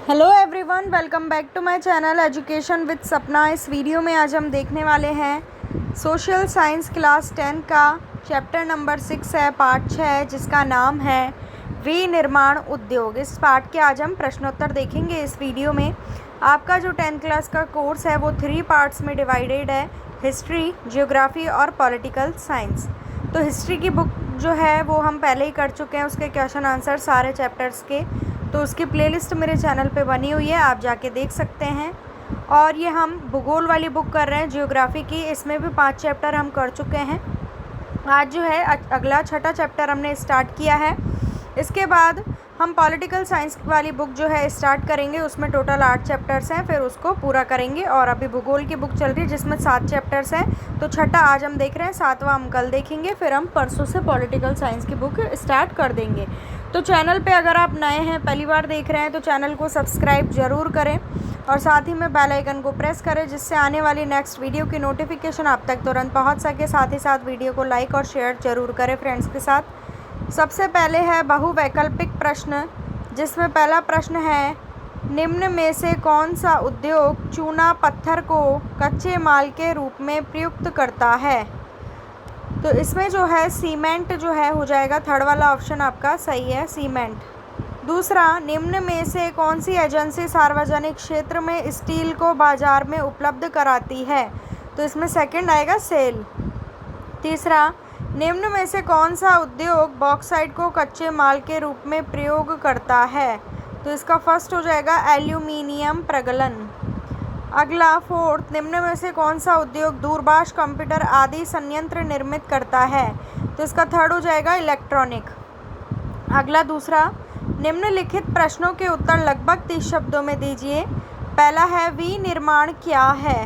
Hello everyone, welcome back to my channel education with Sapna. इस video में आज हम देखने वाले हैं सोशल साइंस क्लास 10 का चैप्टर नंबर 6 है, पार्ट 6 है, जिसका नाम है विनिर्माण उद्योग। इस पार्ट के आज हम प्रश्नोत्तर देखेंगे। इस वीडियो में आपका जो 10th क्लास का कोर्स है वो 3 पार्ट्स में डिवाइडेड है, हिस्ट्री, जियोग्राफी और पॉलिटिकल साइंस। तो हिस्ट्री की बुक जो है वो हम पहले ही कर चुके हैं, उसके क्वेश्चन आंसर सारे चैप्टर्स के, तो उसकी प्लेलिस्ट मेरे चैनल पे बनी हुई है, आप जाके देख सकते हैं। और ये हम भूगोल वाली बुक कर रहे हैं, जियोग्राफी की, इसमें भी 5 चैप्टर हम कर चुके हैं। आज जो है अगला 6ठा चैप्टर हमने स्टार्ट किया है। इसके बाद हम पॉलिटिकल साइंस वाली बुक जो है स्टार्ट करेंगे, उसमें टोटल 8 चैप्टर्स हैं, फिर उसको पूरा करेंगे। और अभी भूगोल की बुक चल रही है जिसमें 7 चैप्टर्स हैं, तो 6ठा आज हम देख रहे हैं, 7वां हम कल देखेंगे, फिर हम परसों से पॉलिटिकल साइंस की बुक स्टार्ट कर देंगे। तो चैनल पे अगर आप नए हैं, पहली बार देख रहे हैं, तो चैनल को सब्सक्राइब ज़रूर करें और साथ ही में बेल आइकन को प्रेस करें, जिससे आने वाली नेक्स्ट वीडियो की नोटिफिकेशन आप तक तुरंत पहुंच सके। साथ ही साथ वीडियो को लाइक और शेयर ज़रूर करें फ्रेंड्स के साथ। सबसे पहले है बहुवैकल्पिक प्रश्न, जिसमें पहला प्रश्न है, निम्न में से कौन सा उद्योग चूना पत्थर को कच्चे माल के रूप में प्रयुक्त करता है? तो इसमें जो है सीमेंट जो है हो जाएगा, थर्ड वाला ऑप्शन आपका सही है, सीमेंट। दूसरा, निम्न में से कौन सी एजेंसी सार्वजनिक क्षेत्र में स्टील को बाजार में उपलब्ध कराती है? तो इसमें सेकंड आएगा, सेल। तीसरा, निम्न में से कौन सा उद्योग बॉक्साइट को कच्चे माल के रूप में प्रयोग करता है? तो इसका फर्स्ट हो जाएगा एल्यूमिनियम प्रगलन। अगला फोर्थ, निम्न में से कौन सा उद्योग दूरभाष, कंप्यूटर आदि संयंत्र निर्मित करता है? तो इसका थर्ड हो जाएगा इलेक्ट्रॉनिक। अगला दूसरा, निम्नलिखित प्रश्नों के उत्तर लगभग 30 शब्दों में दीजिए। पहला है, विनिर्माण क्या है?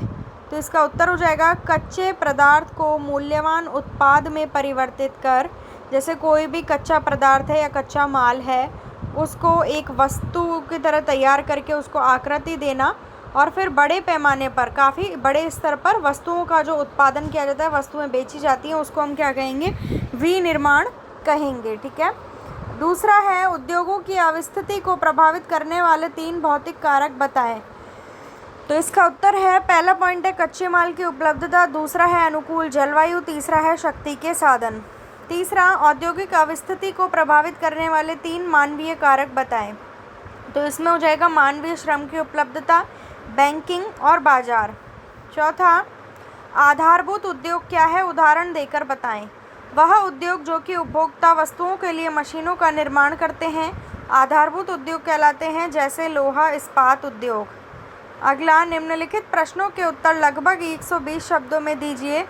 तो इसका उत्तर हो जाएगा, कच्चे पदार्थ को मूल्यवान उत्पाद में परिवर्तित कर, जैसे कोई भी कच्चा पदार्थ है या कच्चा माल है, उसको एक वस्तु की तरह तैयार करके उसको आकृति देना और फिर बड़े पैमाने पर, काफ़ी बड़े स्तर पर वस्तुओं का जो उत्पादन किया जाता है, वस्तुएं बेची जाती हैं, उसको हम क्या कहेंगे? विनिर्माण कहेंगे। ठीक है। दूसरा है, उद्योगों की अवस्थिति को प्रभावित करने वाले 3 भौतिक कारक बताएं। तो इसका उत्तर है, पहला पॉइंट है कच्चे माल की उपलब्धता, दूसरा है अनुकूल जलवायु, तीसरा है शक्ति के साधन। तीसरा, औद्योगिक अवस्थिति को प्रभावित करने वाले 3 मानवीय कारक बताएं। तो इसमें हो जाएगा मानवीय श्रम की उपलब्धता, बैंकिंग और बाजार। चौथा, आधारभूत उद्योग क्या है? उदाहरण देकर बताएं। वह उद्योग जो कि उपभोक्ता वस्तुओं के लिए मशीनों का निर्माण करते हैं आधारभूत उद्योग कहलाते हैं, जैसे लोहा इस्पात उद्योग। अगला, निम्नलिखित प्रश्नों के उत्तर लगभग 120 शब्दों में दीजिए।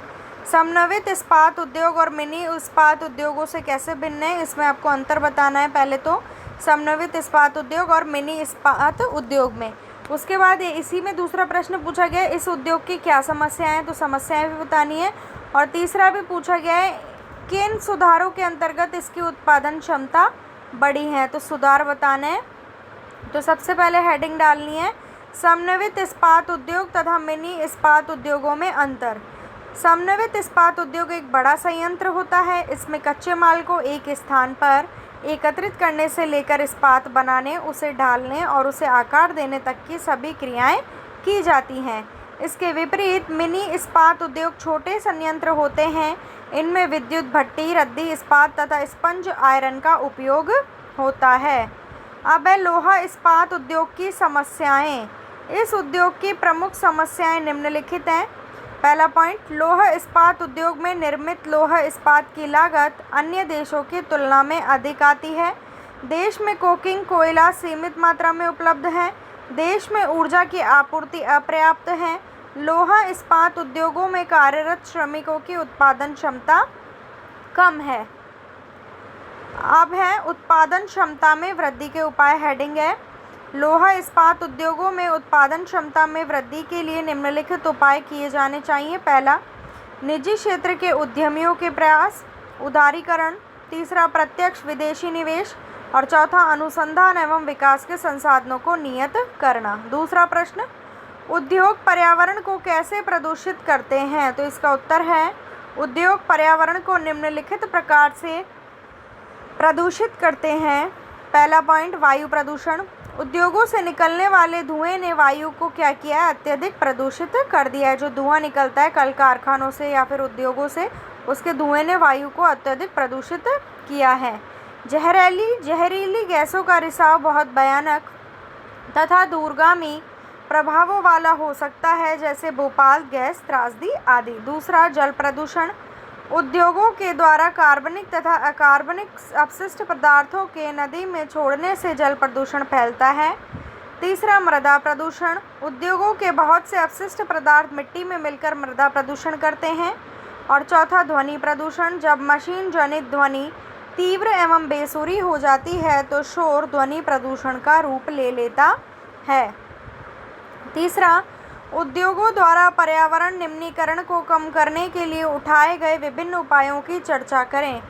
समन्वित इस्पात उद्योग और मिनी इस्पात उद्योगों से कैसे भिन्न है? इसमें आपको अंतर बताना है, पहले तो समन्वित इस्पात उद्योग और मिनी इस्पात उद्योग में। उसके बाद इसी में दूसरा प्रश्न पूछा गया है, इस उद्योग की क्या समस्याएं हैं? तो समस्याएं भी बतानी है। और तीसरा भी पूछा गया है, किन सुधारों के अंतर्गत इसकी उत्पादन क्षमता बढ़ी है? तो सुधार बताने हैं। तो सबसे पहले हेडिंग डालनी है, समन्वित इस्पात उद्योग तथा मिनी इस्पात उद्योगों में अंतर। समन्वित इस्पात उद्योग एक बड़ा संयंत्र होता है। इसमें कच्चे माल को एक स्थान पर एकत्रित करने से लेकर इस्पात बनाने, उसे ढालने और उसे आकार देने तक की सभी क्रियाएं की जाती हैं। इसके विपरीत मिनी इस्पात उद्योग छोटे संयंत्र होते हैं। इनमें विद्युत भट्टी, रद्दी इस्पात तथा स्पंज आयरन का उपयोग होता है। अब है लोहा इस्पात उद्योग की समस्याएं। इस उद्योग की प्रमुख समस्याएं निम्नलिखित हैं। पहला पॉइंट, लौह इस्पात उद्योग में निर्मित लौह इस्पात की लागत अन्य देशों की तुलना में अधिक आती है। देश में कोकिंग कोयला सीमित मात्रा में उपलब्ध है। देश में ऊर्जा की आपूर्ति अपर्याप्त है। लौह इस्पात उद्योगों में कार्यरत श्रमिकों की उत्पादन क्षमता कम है। अब है उत्पादन क्षमता में वृद्धि के उपाय। हेडिंग है, लौह इस्पात उद्योगों में उत्पादन क्षमता में वृद्धि के लिए निम्नलिखित उपाय किए जाने चाहिए। पहला, निजी क्षेत्र के उद्यमियों के प्रयास, उदारीकरण। तीसरा, प्रत्यक्ष विदेशी निवेश। और चौथा, अनुसंधान एवं विकास के संसाधनों को नियत करना। दूसरा प्रश्न, उद्योग पर्यावरण को कैसे प्रदूषित करते हैं? तो इसका उत्तर है, उद्योग पर्यावरण को निम्नलिखित प्रकार से प्रदूषित करते हैं। पहला पॉइंट, वायु प्रदूषण। उद्योगों से निकलने वाले धुएं ने वायु को क्या किया है? अत्यधिक प्रदूषित कर दिया है। जो धुआं निकलता है कल कारखानों से या फिर उद्योगों से, उसके धुएं ने वायु को अत्यधिक प्रदूषित किया है। जहरीली गैसों का रिसाव बहुत भयानक तथा दूरगामी प्रभावों वाला हो सकता है, जैसे भोपाल गैस त्रासदी आदि। दूसरा, जल प्रदूषण। उद्योगों के द्वारा कार्बनिक तथा अकार्बनिक अपशिष्ट पदार्थों के नदी में छोड़ने से जल प्रदूषण फैलता है। तीसरा, मृदा प्रदूषण। उद्योगों के बहुत से अपशिष्ट पदार्थ मिट्टी में मिलकर मृदा प्रदूषण करते हैं। और चौथा, ध्वनि प्रदूषण। जब मशीन जनित ध्वनि तीव्र एवं बेसुरी हो जाती है तो शोर ध्वनि प्रदूषण का रूप ले लेता है। तीसरा, उद्योगों द्वारा पर्यावरण निम्नीकरण को कम करने के लिए उठाए गए विभिन्न उपायों की चर्चा करें।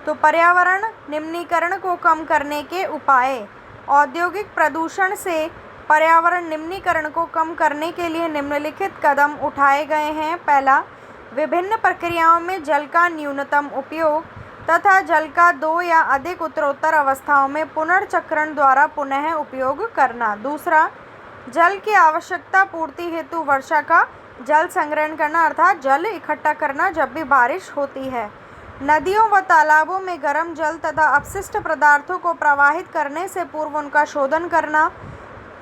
तो पर्यावरण निम्नीकरण को कम करने के उपाय। औद्योगिक प्रदूषण से पर्यावरण निम्नीकरण को कम करने के लिए निम्नलिखित कदम उठाए गए हैं। पहला, विभिन्न प्रक्रियाओं में जल का न्यूनतम उपयोग तथा जल का 2 या अधिक उत्तरोत्तर अवस्थाओं में पुनर्चक्रण द्वारा पुनः उपयोग करना। दूसरा, जल की आवश्यकता पूर्ति हेतु वर्षा का जल संग्रहण करना, अर्थात जल इकट्ठा करना जब भी बारिश होती है। नदियों व तालाबों में गर्म जल तथा अपशिष्ट पदार्थों को प्रवाहित करने से पूर्व उनका शोधन करना।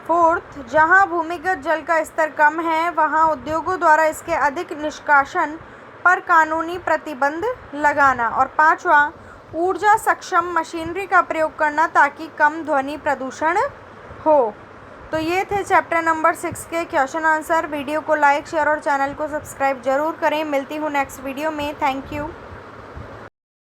फोर्थ, जहां भूमिगत जल का स्तर कम है वहां उद्योगों द्वारा इसके अधिक निष्कासन पर कानूनी प्रतिबंध लगाना। और पांचवा, ऊर्जा सक्षम मशीनरी का प्रयोग करना ताकि कम ध्वनि प्रदूषण हो। तो ये थे चैप्टर नंबर 6 के क्वेश्चन आंसर। वीडियो को लाइक, शेयर और चैनल को सब्सक्राइब जरूर करें। मिलती हूँ नेक्स्ट वीडियो में। Thank you.